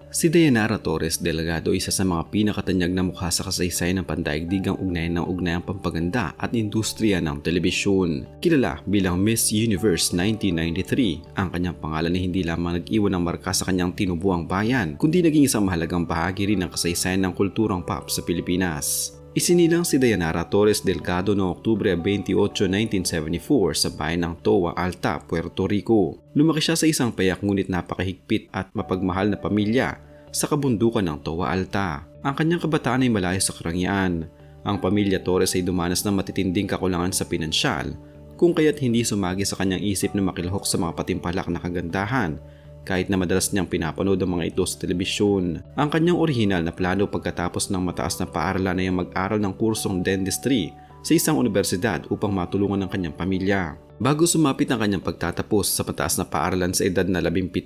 Si Dayanara Torres Delgado isa sa mga pinakatanyag na mukha sa kasaysayan ng pandaigdigang ugnayang pampaganda at industriya ng telebisyon. Kilala bilang Miss Universe 1993, ang kanyang pangalan ay hindi lamang nag-iwan ng marka sa kanyang tinubuang bayan, kundi naging isang mahalagang bahagi rin ng kasaysayan ng kulturang pop sa Pilipinas. Isinilang si Dayanara Torres Delgado noong Oktubre 28, 1974 sa bayan ng Toa Alta, Puerto Rico. Lumaki siya sa isang payak ngunit napakahigpit at mapagmahal na pamilya sa kabundukan ng Toa Alta. Ang kanyang kabataan ay malayo sa karangyaan. Ang pamilya Torres ay dumanas ng matitinding kakulangan sa pinansyal, kung kaya't hindi sumagi sa kanyang isip na makilahok sa mga patimpalak na kagandahan, kahit na madalas niyang pinapanood ang mga ito sa telebisyon. Ang kanyang orihinal na plano pagkatapos ng mataas na paaralan ay mag-aral ng kursong dentistry sa isang universidad upang matulungan ang kanyang pamilya. Bago sumapit ang kanyang pagtatapos sa mataas na paaralan sa edad na 17,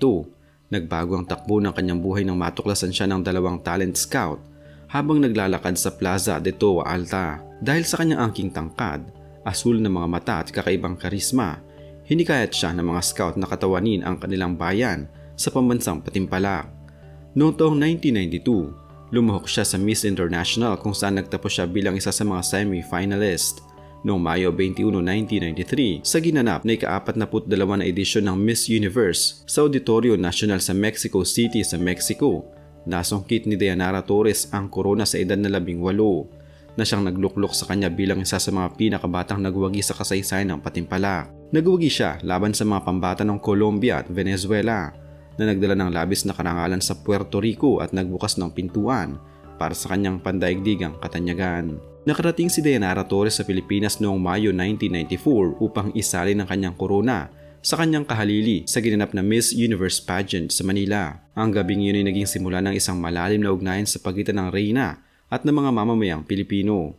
nagbago ang takbo ng kanyang buhay nang matuklasan siya ng 2 talent scout habang naglalakad sa Plaza de Toa Alta. Dahil sa kanyang angking tangkad, asul na mga mata at kakaibang karisma, hinikayat siya ng mga scout na katawanin ang kanilang bayan sa pambansang patimpalak. Noong taong 1992, lumahok siya sa Miss International kung saan nagtapos siya bilang isa sa mga semi-finalist. Noong Mayo 21, 1993, sa ginanap na ika-42 na edisyon ng Miss Universe sa Auditorio Nacional sa Mexico City sa Mexico, nasungkit ni Dayanara Torres ang korona sa edad na 18, na siyang nagluklok sa kanya bilang isa sa mga pinakabatang nagwagi sa kasaysayan ng patimpalak. Nagwagi siya laban sa mga pambata ng Colombia at Venezuela na nagdala ng labis na karangalan sa Puerto Rico at nagbukas ng pintuan para sa kanyang pandaigdigang katanyagan. Nakarating si Dayanara Torres sa Pilipinas noong Mayo 1994 upang isali ng kanyang korona sa kanyang kahalili sa ginanap na Miss Universe pageant sa Manila. Ang gabing yun ay naging simula ng isang malalim na ugnayan sa pagitan ng reyna at ng mga mamamayang Pilipino.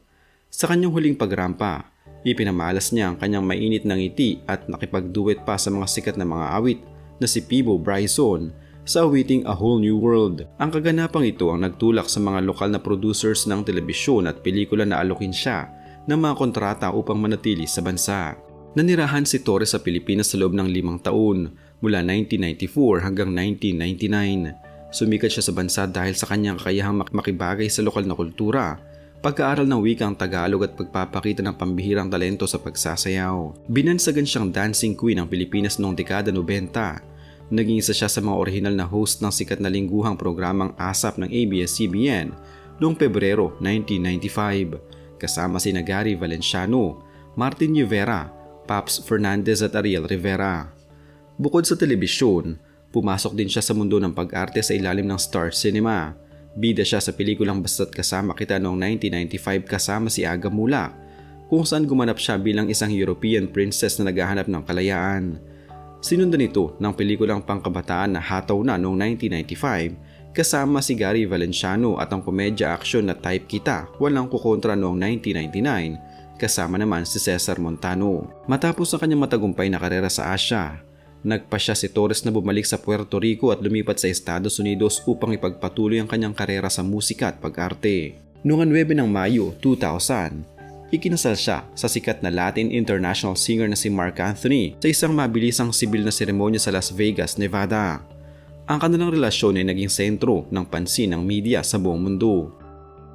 Sa kanyang huling pagrampa, ipinamalas niya ang kanyang mainit na ngiti at nakipagduet pa sa mga sikat na mga awit na si Pibo Bryson sa awiting A Whole New World. Ang kaganapang ito ang nagtulak sa mga lokal na producers ng telebisyon at pelikula na alokin siya ng mga kontrata upang manatili sa bansa. Nanirahan si Torres sa Pilipinas sa loob ng 5 taon mula 1994 hanggang 1999. Sumikat siya sa bansa dahil sa kanyang kakayahang makibagay sa lokal na kultura, pagkaaral ng wikang Tagalog at pagpapakita ng pambihirang talento sa pagsasayaw. Binansagan siyang dancing queen ng Pilipinas noong dekada 90. Naging isa siya sa mga orihinal na host ng sikat na lingguhang programang ASAP ng ABS-CBN noong Pebrero 1995, kasama sina Gary Valenciano, Martin Rivera, Paps Fernandez at Ariel Rivera. Bukod sa telebisyon, pumasok din siya sa mundo ng pag-arte sa ilalim ng Star Cinema. Bida siya sa pelikulang Basta't Kasama Kita noong 1995 kasama si Aga Mulak, kung saan gumanap siya bilang isang European princess na naghahanap ng kalayaan. Sinundan ito ng pelikulang pangkabataan na Hataw Na noong 1995 kasama si Gary Valenciano at ang komedya-aksyon na Type Kita, Walang Kukontra noong 1999 kasama naman si Cesar Montano. Matapos ang kanyang matagumpay na karera sa Asia, nagpasya si Torres na bumalik sa Puerto Rico at lumipat sa Estados Unidos upang ipagpatuloy ang kanyang karera sa musika at pag-arte. Noong 9 ng Mayo 2000, ikinasal siya sa sikat na Latin international singer na si Mark Anthony sa isang mabilisang sibil na seremonya sa Las Vegas, Nevada. Ang kanilang relasyon ay naging sentro ng pansin ng media sa buong mundo.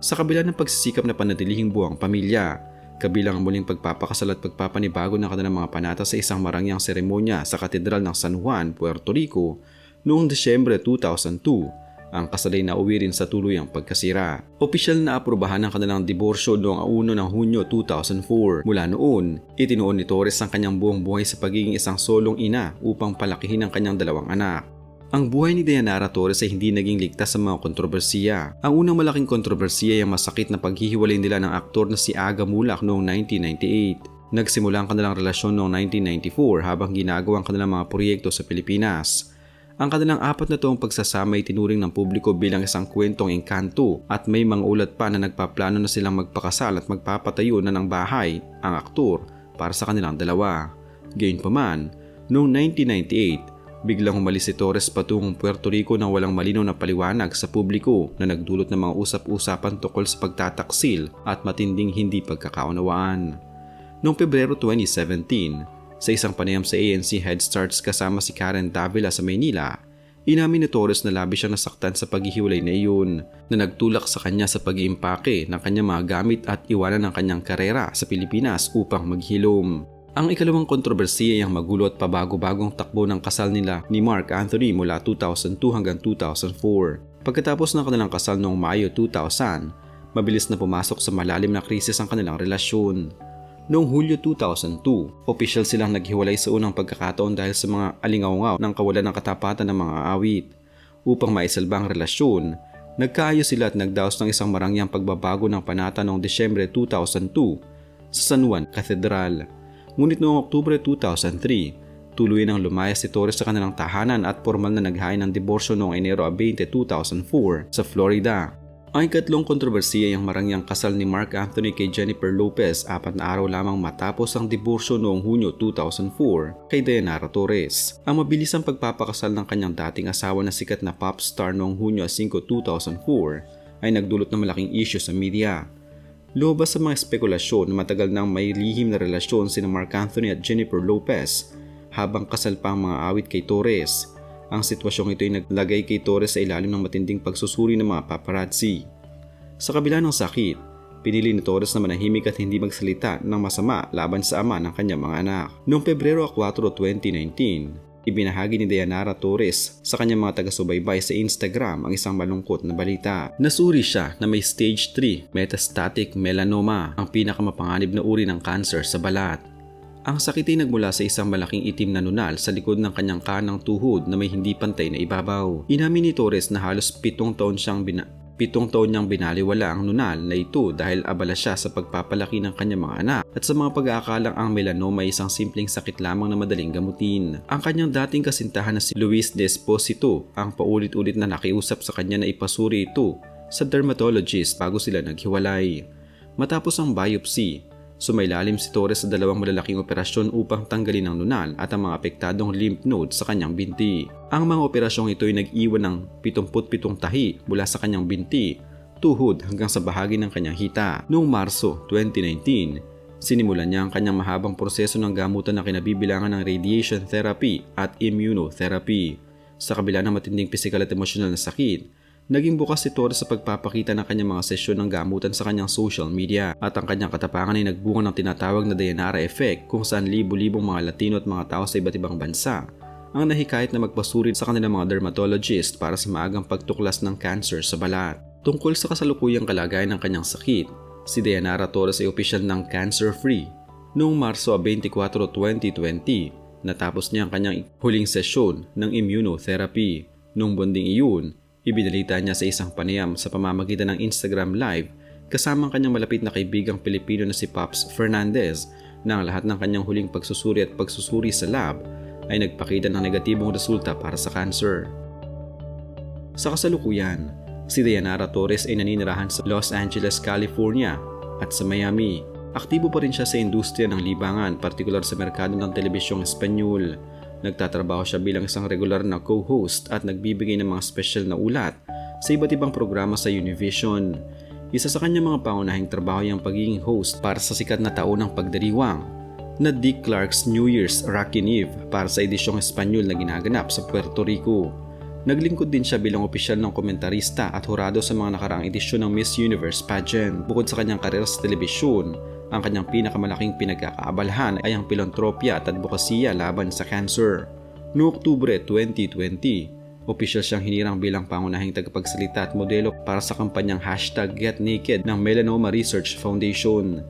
Sa kabila ng pagsisikap na panatilihing buwang pamilya, kabilang ang muling pagpapakasal at pagpapanibago ng kanilang mga panata sa isang marangyang seremonya sa Katedral ng San Juan, Puerto Rico noong Desyembre 2002, ang kasal ay nauwi rin sa tuluyang pagkasira. Opisyal na aprubahan ang kanilang diborsyo noong 1 ng Hunyo 2004. Mula noon, itinuon ni Torres ang kanyang buong buhay sa pagiging isang solong ina upang palakihin ang kanyang 2 anak. Ang buhay ni Dayanara Torres ay hindi naging ligtas sa mga kontrobersiya. Ang unang malaking kontrobersiya ay ang masakit na paghihiwalay nila ng aktor na si Aga Mulak noong 1998. Nagsimula ang kanilang relasyon noong 1994 habang ginagawa ang kanilang mga proyekto sa Pilipinas. Ang kanilang 4 na taong pagsasama ay tinuring ng publiko bilang isang kwentong engkanto at may mga ulat pa na nagpaplano na silang magpakasal at magpapatayo na ng bahay ang aktor para sa kanilang dalawa. Gayunpaman, noong 1998, biglang umalis si Torres patungong Puerto Rico nang walang malinaw na paliwanag sa publiko na nagdulot ng mga usap-usapan tungkol sa pagtataksil at matinding hindi pagkakaunawaan. Noong Pebrero 2017, sa isang panayam sa ANC Head Starts kasama si Karen Davila sa Maynila, Inamin ni Torres na labis siyang nasaktan sa paghihiwalay na iyon na nagtulak sa kanya sa pag-iimpake ng kanyang mga gamit at iwanan ng kanyang karera sa Pilipinas upang maghilom. Ang ikalawang kontrobersiya ay ang magulo at pabago-bagong takbo ng kasal nila ni Mark Anthony mula 2002 hanggang 2004. Pagkatapos ng kanilang kasal noong Mayo 2000, mabilis na pumasok sa malalim na krisis ang kanilang relasyon. Noong Hulyo 2002, opisyal silang naghiwalay sa unang pagkakataon dahil sa mga alingaw-ngaw ng kawalan ng katapatan ng mga awit. Upang maisalba ang relasyon, nagkaayos sila at nagdaos ng isang marangyang pagbabago ng panata noong Disyembre 2002 sa San Juan Cathedral. Ngunit noong Oktubre 2003, tuluyan ang lumayas si Torres sa kanilang tahanan at formal na naghain ng diborsyo noong Enero 20, 2004 sa Florida. Ang ikatlong kontrobersiya ay ang marangyang kasal ni Mark Anthony kay Jennifer Lopez 4 na araw lamang matapos ang diborsyo noong Hunyo 2004 kay Dayanara Torres. Ang mabilisang pagpapakasal ng kanyang dating asawa na sikat na pop star noong Hunyo 5, 2004 ay nagdulot ng malaking issue sa media. Lumabas sa mga espekulasyon na matagal nang may lihim na relasyon sina Mark Anthony at Jennifer Lopez habang kasal pa ang mga awit kay Torres. Ang sitwasyong ito ay naglagay kay Torres sa ilalim ng matinding pagsusuri ng mga paparazzi. Sa kabila ng sakit, pinili ni Torres na manahimik at hindi magsalita ng masama laban sa ama ng kanyang mga anak. Noong Pebrero 4, 2019, ibinahagi ni Dayanara Torres sa kanyang mga taga-subaybay sa Instagram ang isang malungkot na balita. Nasuri siya na may stage 3 metastatic melanoma, ang pinakamapanganib na uri ng cancer sa balat. Ang sakit ay nagmula sa isang malaking itim na nunal sa likod ng kanyang kanang tuhod na may hindi pantay na ibabaw. Inamin ni Torres na halos 7 taon niyang binaliwala ang nunal na ito dahil abala siya sa pagpapalaki ng kanyang mga anak at sa mga pag-aakalang ang melanoma ay isang simpleng sakit lamang na madaling gamutin. Ang kanyang dating kasintahan na si Luis Desposito ang paulit-ulit na nakiusap sa kanya na ipasuri ito sa dermatologist bago sila naghiwalay. Matapos ang biopsy, sumailalim si Torres sa 2 malalaking operasyon upang tanggalin ang nunal at ang mga apektadong lymph nodes sa kanyang binti. Ang mga operasyong ito ay nag-iwan ng 77 tahi mula sa kanyang binti, tuhod hanggang sa bahagi ng kanyang hita. Noong Marso 2019, sinimulan niya ang kanyang mahabang proseso ng gamutan na kinabibilangan ng radiation therapy at immunotherapy. Sa kabila ng matinding pisikal at emosyonal na sakit, naging bukas si Torres sa pagpapakita ng kanyang mga sesyon ng gamutan sa kanyang social media at ang kanyang katapangan ay nagbunga ng tinatawag na Dayanara Effect kung saan libo-libong mga Latino at mga tao sa iba't ibang bansa ang nahikayat na magpasurid sa kanilang mga dermatologist para sa maagang pagtuklas ng cancer sa balat. Tungkol sa kasalukuyang kalagayan ng kanyang sakit, si Dayanara Torres ay opisyal ng cancer-free. Noong Marso 24, 2020, natapos niya ang kanyang huling sesyon ng immunotherapy. Noong bonding iyon, ibinalita niya sa isang panayam sa pamamagitan ng Instagram Live kasama ang kanyang malapit na kaibigang Pilipino na si Pops Fernandez na ang lahat ng kanyang huling pagsusuri at pagsusuri sa lab ay nagpakita ng negatibong resulta para sa cancer. Sa kasalukuyan, si Dayanara Torres ay naninirahan sa Los Angeles, California at sa Miami. Aktibo pa rin siya sa industriya ng libangan, partikular sa merkado ng telebisyong Espanyol. Nagtatrabaho siya bilang isang regular na co-host at nagbibigay ng mga special na ulat sa iba't ibang programa sa Univision. Isa sa kanyang mga pangunahing trabaho ay ang pagiging host para sa sikat na taon ng pagdiriwang na Dick Clark's New Year's Rockin' Eve para sa edisyong Espanyol na ginaganap sa Puerto Rico. Naglingkod din siya bilang opisyal ng komentarista at hurado sa mga nakaraang edisyon ng Miss Universe pageant. Bukod sa kanyang karera sa telebisyon, ang kanyang pinakamalaking pinagkakaabalahan ay ang pilantropya at advokasya laban sa cancer. Noong Oktubre 2020, opisyal siyang hinirang bilang pangunahing tagapagsalita at modelo para sa kampanyang #GetNaked ng Melanoma Research Foundation.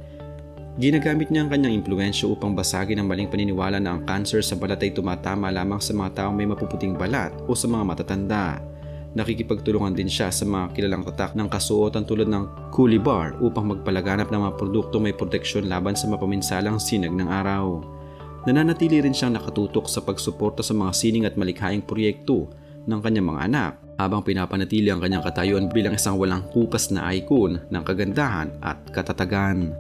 Ginagamit niya ang kanyang impluwensya upang basagin ang maling paniniwala na ang cancer sa balat ay tumatama lamang sa mga taong may mapuputing balat o sa mga matatanda. Nakikipagtulungan din siya sa mga kilalang tatak ng kasuotan tulad ng Coolie Bar upang magpalaganap ng mga produkto may proteksyon laban sa mapaminsalang sinag ng araw. Nananatili rin siyang nakatutok sa pagsuporta sa mga sining at malikhaing proyekto ng kanyang mga anak habang pinapanatili ang kanyang katayuan bilang isang walang kupas na icon ng kagandahan at katatagan.